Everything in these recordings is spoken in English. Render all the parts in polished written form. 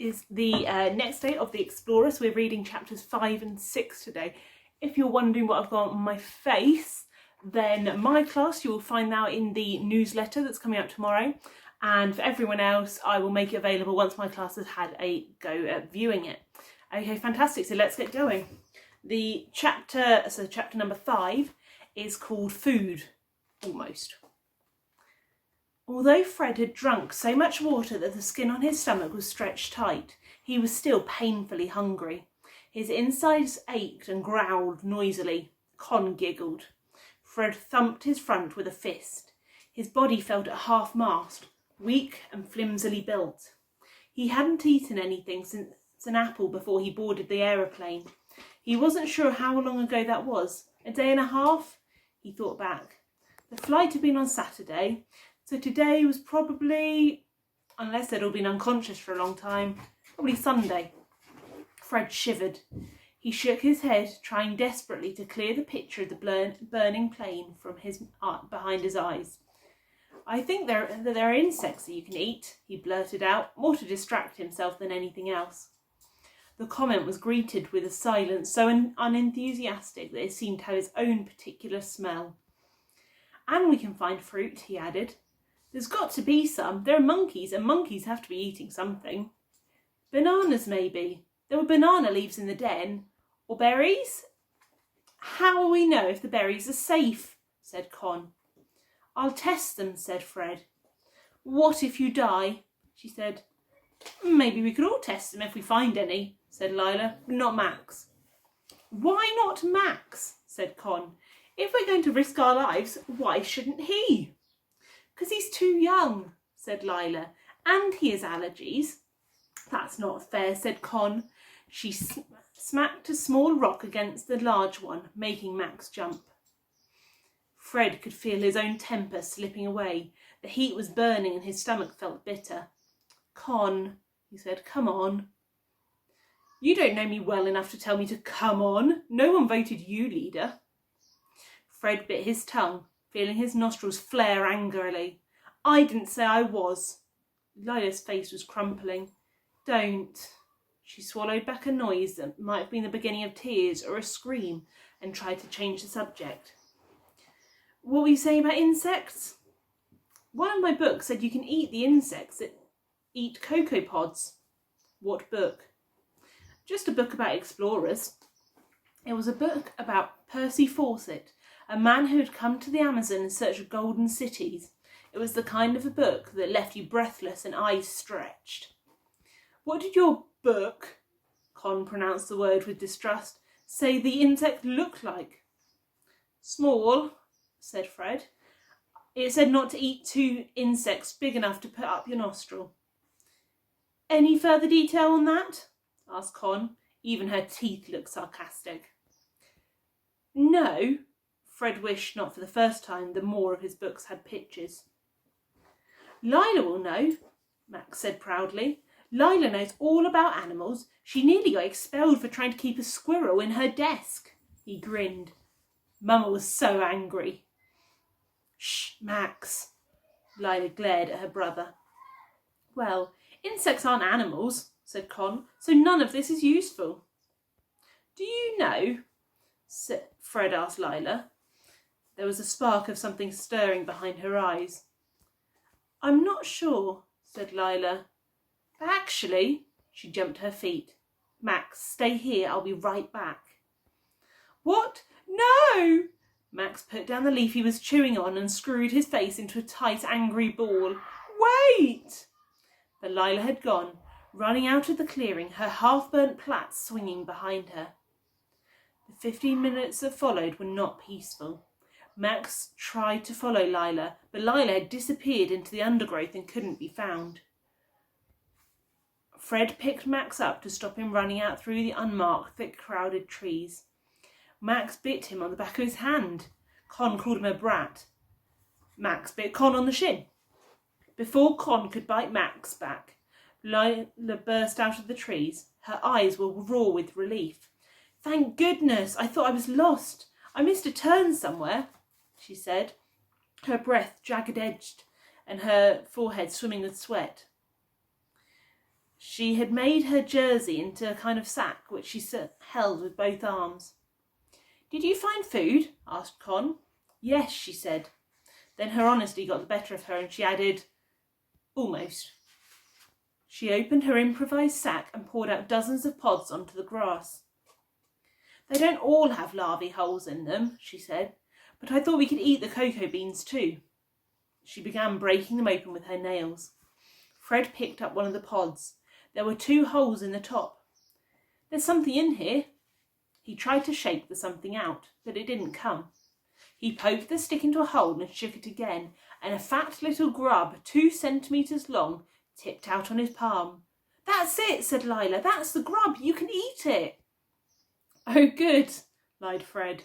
is the next day of The Explorer. So we're reading chapters 5 and 6 today. If you're wondering what I've got on my face, then my class you will find now in the newsletter that's coming out tomorrow. And for everyone else, I will make it available once my class has had a go at viewing it. Okay, fantastic. So let's get going. The chapter number 5 is called Food, Almost. Although Fred had drunk so much water that the skin on his stomach was stretched tight, he was still painfully hungry. His insides ached and growled noisily. Con giggled. Fred thumped his front with a fist. His body felt at half-mast, weak and flimsily built. He hadn't eaten anything since an apple before he boarded the aeroplane. He wasn't sure how long ago that was. A day and a half? He thought back. The flight had been on Saturday, so today was probably, unless they'd all been unconscious for a long time, probably Sunday. Fred shivered. He shook his head, trying desperately to clear the picture of the burning plane from behind his eyes. I think there are insects that you can eat, he blurted out, more to distract himself than anything else. The comment was greeted with a silence so unenthusiastic that it seemed to have its own particular smell. And we can find fruit, he added. There's got to be some. There are monkeys, and monkeys have to be eating something. Bananas, maybe. There were banana leaves in the den. Or berries? How will we know if the berries are safe? Said Con. I'll test them, said Fred. What if you die? She said. Maybe we could all test them if we find any, said Lila. Not Max. Why not Max? Said Con. If we're going to risk our lives, why shouldn't he? Because he's too young, said Lila, and he has allergies. That's not fair, said Con. She smacked a small rock against the large one, making Max jump. Fred could feel his own temper slipping away. The heat was burning and his stomach felt bitter. Con, he said, come on. You don't know me well enough to tell me to come on. No one voted you leader. Fred bit his tongue, feeling his nostrils flare angrily. I didn't say I was. Lila's face was crumpling. Don't. She swallowed back a noise that might have been the beginning of tears or a scream and tried to change the subject. What were you saying about insects? One of my books said you can eat the insects that eat cocoa pods. What book? Just a book about explorers. It was a book about Percy Fawcett, a man who had come to the Amazon in search of golden cities. It was the kind of a book that left you breathless and eyes stretched. What did your book, Con pronounced the word with distrust, say the insect looked like? Small, said Fred. It said not to eat 2 insects big enough to put up your nostril. Any further detail on that? Asked Con. Even her teeth looked sarcastic. No. Fred wished, not for the first time, that more of his books had pictures. Lila will know, Max said proudly. Lila knows all about animals. She nearly got expelled for trying to keep a squirrel in her desk. He grinned. Mama was so angry. Shh, Max. Lila glared at her brother. Well, insects aren't animals, said Con, so none of this is useful. Do you know? Fred asked Lila. There was a spark of something stirring behind her eyes. I'm not sure, said Lila. But actually, she jumped to her feet. Max, stay here. I'll be right back. What? No! Max put down the leaf he was chewing on and screwed his face into a tight, angry ball. Wait! But Lila had gone, running out of the clearing, her half-burnt plait swinging behind her. The 15 minutes that followed were not peaceful. Max tried to follow Lila, but Lila had disappeared into the undergrowth and couldn't be found. Fred picked Max up to stop him running out through the unmarked, thick-crowded trees. Max bit him on the back of his hand. Con called him a brat. Max bit Con on the shin. Before Con could bite Max back, Lila burst out of the trees. Her eyes were raw with relief. Thank goodness, I thought I was lost. I missed a turn somewhere, she said, her breath jagged-edged and her forehead swimming with sweat. She had made her jersey into a kind of sack, which she held with both arms. "Did you find food?" asked Con. "Yes," she said. Then her honesty got the better of her and she added, "Almost." She opened her improvised sack and poured out dozens of pods onto the grass. "They don't all have larvae holes in them," she said, "but I thought we could eat the cocoa beans too." She began breaking them open with her nails. Fred picked up one of the pods. There were 2 holes in the top. "There's something in here." He tried to shake the something out, but it didn't come. He poked the stick into a hole and shook it again, and a fat little grub, 2 centimetres long, tipped out on his palm. "That's it," said Lila. "That's the grub. You can eat it." "Oh, good," lied Fred.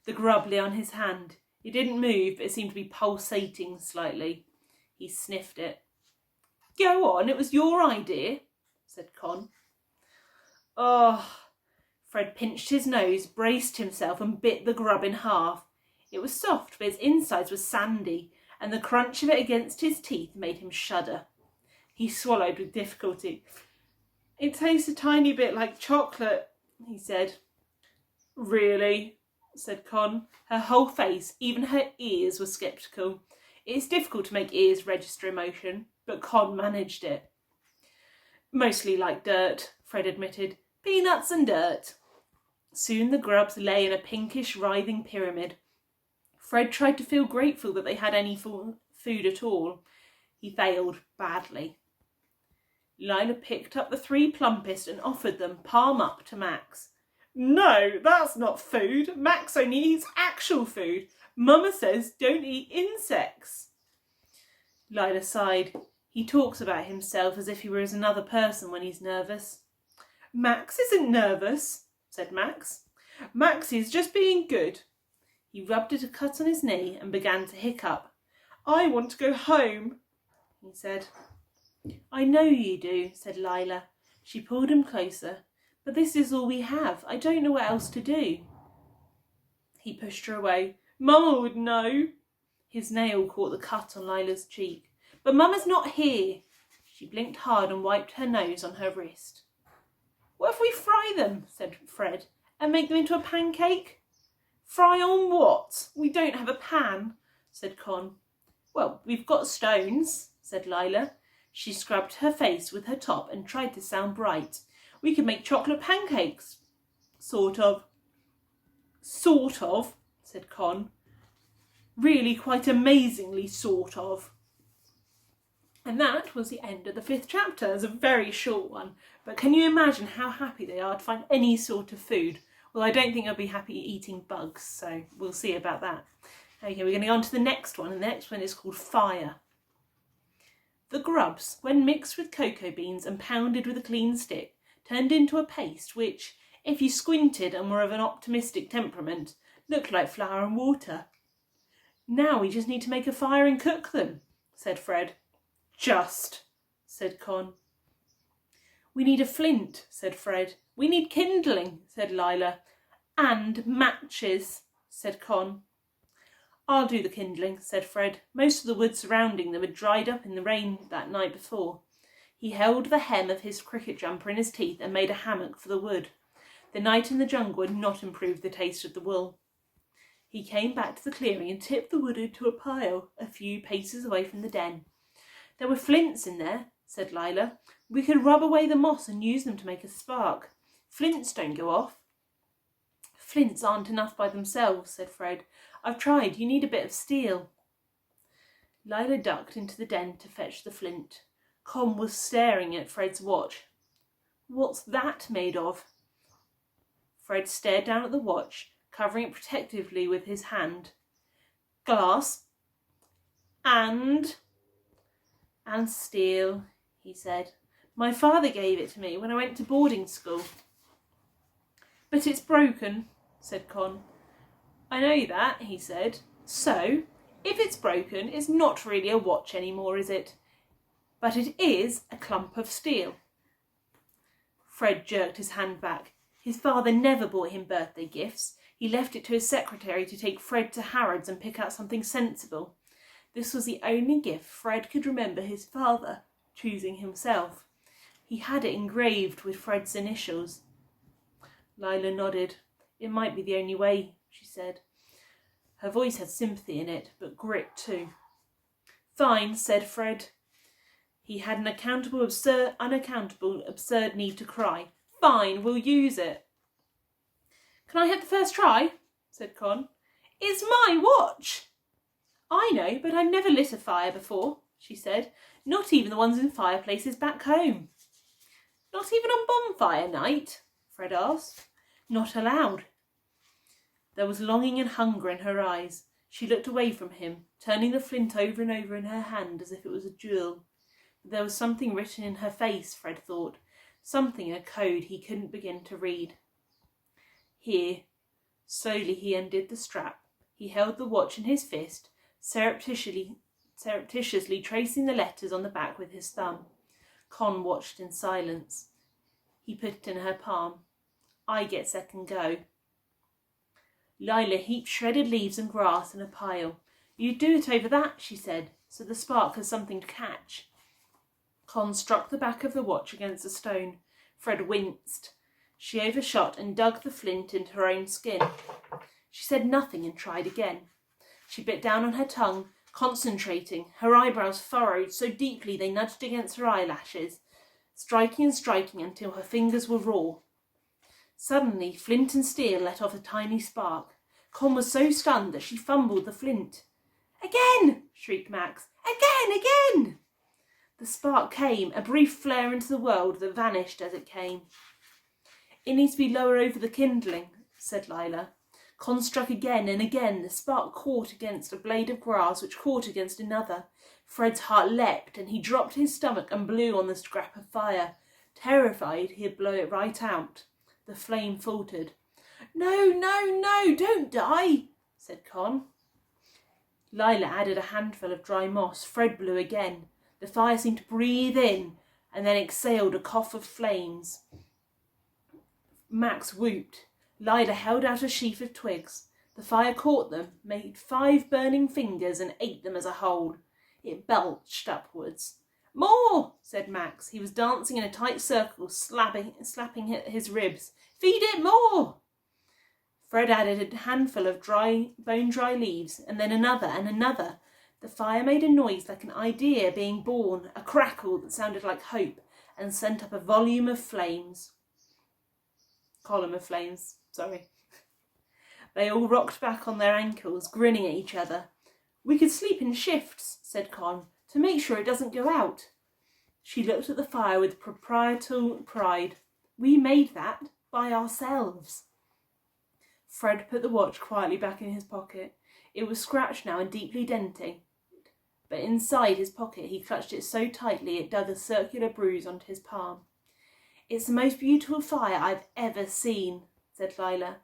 The grub lay on his hand. It didn't move, but it seemed to be pulsating slightly. He sniffed it. "Go on, it was your idea," said Con. "Oh." Fred pinched his nose, braced himself and bit the grub in half. It was soft, but its insides were sandy, and the crunch of it against his teeth made him shudder. He swallowed with difficulty. "It tastes a tiny bit like chocolate," he said. "Really?" said Con. Her whole face, even her ears, were sceptical. It's difficult to make ears register emotion, but Con managed it. "Mostly like dirt," Fred admitted. "Peanuts and dirt." Soon the grubs lay in a pinkish, writhing pyramid. Fred tried to feel grateful that they had any food at all. He failed badly. Lila picked up the 3 plumpest and offered them, palm up, to Max. "No, that's not food. Max only eats actual food. Mama says don't eat insects." Lila sighed. "He talks about himself as if he was another person when he's nervous." "Max isn't nervous," said Max. "Max is just being good." He rubbed at a cut on his knee and began to hiccup. "I want to go home," he said. "I know you do," said Lila. She pulled him closer. "But this is all we have. I don't know what else to do." He pushed her away. "Mama would know." His nail caught the cut on Lila's cheek. "But Mama's not here." She blinked hard and wiped her nose on her wrist. "What if we fry them?" said Fred, "and make them into a pancake?" "Fry on what? We don't have a pan," said Con. "Well, we've got stones," said Lila. She scrubbed her face with her top and tried to sound bright. "We could make chocolate pancakes." Sort of." "Sort of," said Con. "Really quite amazingly sort of." And that was the end of the 5th chapter. It was a very short one, but can you imagine how happy they are to find any sort of food? Well, I don't think I'll be happy eating bugs, so we'll see about that. Okay, we're going to go on to the next one, and the next one is called Fire. The grubs, when mixed with cocoa beans and pounded with a clean stick, turned into a paste which, if you squinted and were of an optimistic temperament, looked like flour and water. "Now we just need to make a fire and cook them," said Fred. "Just," said Con. "We need a flint," said Fred. "We need kindling," said Lila. "And matches," said Con. "I'll do the kindling," said Fred. Most of the wood surrounding them had dried up in the rain that night before. He held the hem of his cricket jumper in his teeth and made a hammock for the wood. The night in the jungle had not improved the taste of the wool. He came back to the clearing and tipped the wood into a pile a few paces away from the den. "There were flints in there," said Lila. "We could rub away the moss and use them to make a spark. Flints don't go off." "Flints aren't enough by themselves," said Fred. "I've tried. You need a bit of steel." Lila ducked into the den to fetch the flint. Con was staring at Fred's watch. "What's that made of?" Fred stared down at the watch, covering it protectively with his hand. "Glass. And steel," he said. "My father gave it to me when I went to boarding school." "But it's broken," said Con. "I know that," he said. "So, if it's broken, it's not really a watch anymore, is it? But it is a clump of steel." Fred jerked his hand back. His father never bought him birthday gifts. He left it to his secretary to take Fred to Harrods and pick out something sensible. This was the only gift Fred could remember his father choosing himself. He had it engraved with Fred's initials. Lila nodded. It might be the only way, she said. Her voice had sympathy in it, but grit too. Fine, said Fred. He had an unaccountable, absurd need to cry. Fine, we'll use it. Can I have the first try? Said Con. It's my watch. I know, but I've never lit a fire before, she said. Not even the ones in fireplaces back home. Not even on bonfire night? Fred asked. Not allowed. There was longing and hunger in her eyes. She looked away from him, turning the flint over and over in her hand as if it was a jewel. But there was something written in her face, Fred thought, something in a code he couldn't begin to read. Here. Slowly he undid the strap. He held the watch in his fist, surreptitiously tracing the letters on the back with his thumb. Con watched in silence. He put it in her palm. I get second go. Lila heaped shredded leaves and grass in a pile. You do it over that, she said, so the spark has something to catch. Con struck the back of the watch against a stone. Fred winced. She overshot and dug the flint into her own skin. She said nothing and tried again. She bit down on her tongue, concentrating, her eyebrows furrowed so deeply they nudged against her eyelashes, striking and striking until her fingers were raw. Suddenly, flint and steel let off a tiny spark. Con was so stunned that she fumbled the flint. Again! Shrieked Max. Again! The spark came, a brief flare into the world that vanished as it came. It needs to be lower over the kindling, said Lila. Con struck again and again. The spark caught against a blade of grass, which caught against another. Fred's heart leapt, and he dropped his stomach and blew on the scrap of fire. Terrified, he'd blow it right out. The flame faltered. No, don't die, said Con. Lila added a handful of dry moss. Fred blew again. The fire seemed to breathe in and then exhaled a cough of flames. Max whooped. Lila held out a sheaf of twigs. The fire caught them, made 5 burning fingers and ate them as a whole. It belched upwards. More, said Max. He was dancing in a tight circle, slapping his ribs. Feed it more. Fred added a handful of bone-dry leaves, and then another and another. The fire made a noise like an idea being born, a crackle that sounded like hope, and sent up a column of flames. They all rocked back on their ankles, grinning at each other. We could sleep in shifts, said Con, to make sure it doesn't go out. She looked at the fire with proprietorial pride. We made that by ourselves. Fred put the watch quietly back in his pocket. It was scratched now and deeply dented, but inside his pocket he clutched it so tightly it dug a circular bruise onto his palm. It's the most beautiful fire I've ever seen, said Lila.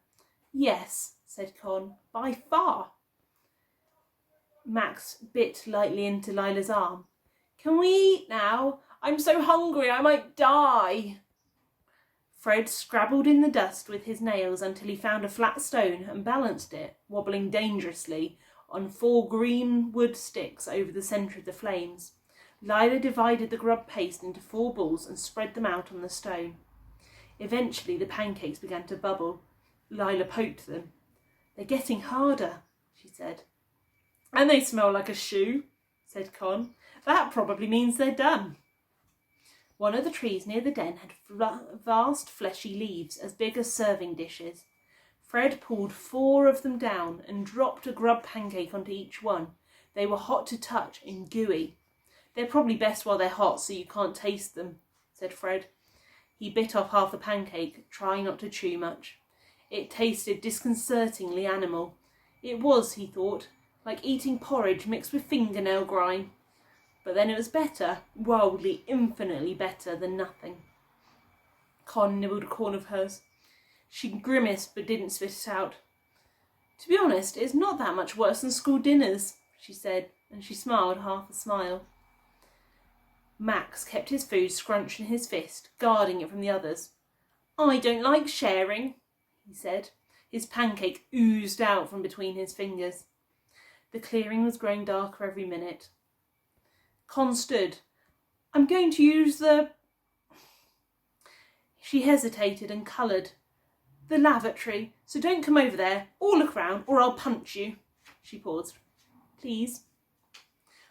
Yes, said Con, by far. Max bit lightly into Lila's arm. Can we eat now? I'm so hungry I might die. Fred scrabbled in the dust with his nails until he found a flat stone and balanced it, wobbling dangerously, on 4 green wood sticks over the centre of the flames. Lila divided the grub paste into 4 balls and spread them out on the stone. Eventually the pancakes began to bubble. Lila poked them. They're getting harder, she said. And they smell like a shoe, said Con. That probably means they're done. One of the trees near the den had vast fleshy leaves as big as serving dishes. Fred pulled 4 of them down and dropped a grub pancake onto each one. They were hot to touch and gooey. They're probably best while they're hot so you can't taste them, said Fred. He bit off half the pancake, trying not to chew much. It tasted disconcertingly animal. It was, he thought, like eating porridge mixed with fingernail grime. But then it was better, wildly, infinitely better than nothing. Con nibbled a corn of hers. She grimaced but didn't spit it out. To be honest, it's not that much worse than school dinners, she said, and she smiled half a smile. Max kept his food scrunched in his fist, guarding it from the others. I don't like sharing, he said. His pancake oozed out from between his fingers. The clearing was growing darker every minute. Con stood. I'm going to use the... She hesitated and coloured. "The lavatory, so don't come over there or look round or I'll punch you." She paused. "Please."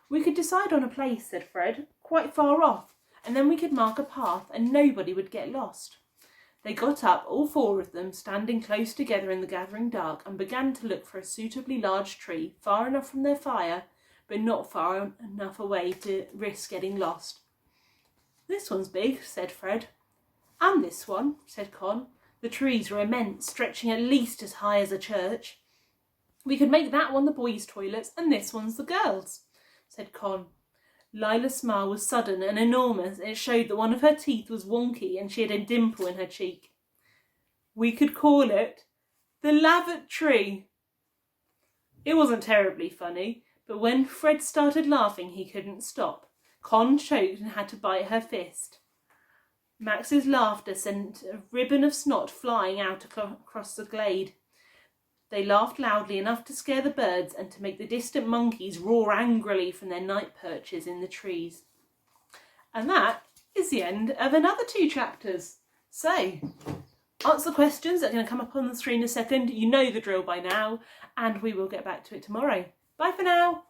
"We could decide on a place," said Fred, "quite far off, and then we could mark a path and nobody would get lost." They got up, all four of them, standing close together in the gathering dark, and began to look for a suitably large tree, far enough from their fire, but not far enough away to risk getting lost. "This one's big," said Fred. "And this one," said Con. The trees were immense, stretching at least as high as a church. "We could make that one the boys' toilets, and this one's the girls'," said Con. Lila's smile was sudden and enormous, and it showed that one of her teeth was wonky and she had a dimple in her cheek. "We could call it the lavatory." It wasn't terribly funny, but when Fred started laughing he couldn't stop. Con choked and had to bite her fist. Max's laughter sent a ribbon of snot flying out across the glade. They laughed loudly enough to scare the birds and to make the distant monkeys roar angrily from their night perches in the trees. And that is the end of another 2 chapters. So, answer the questions that are going to come up on the screen in a second. You know the drill by now, and we will get back to it tomorrow. Bye for now.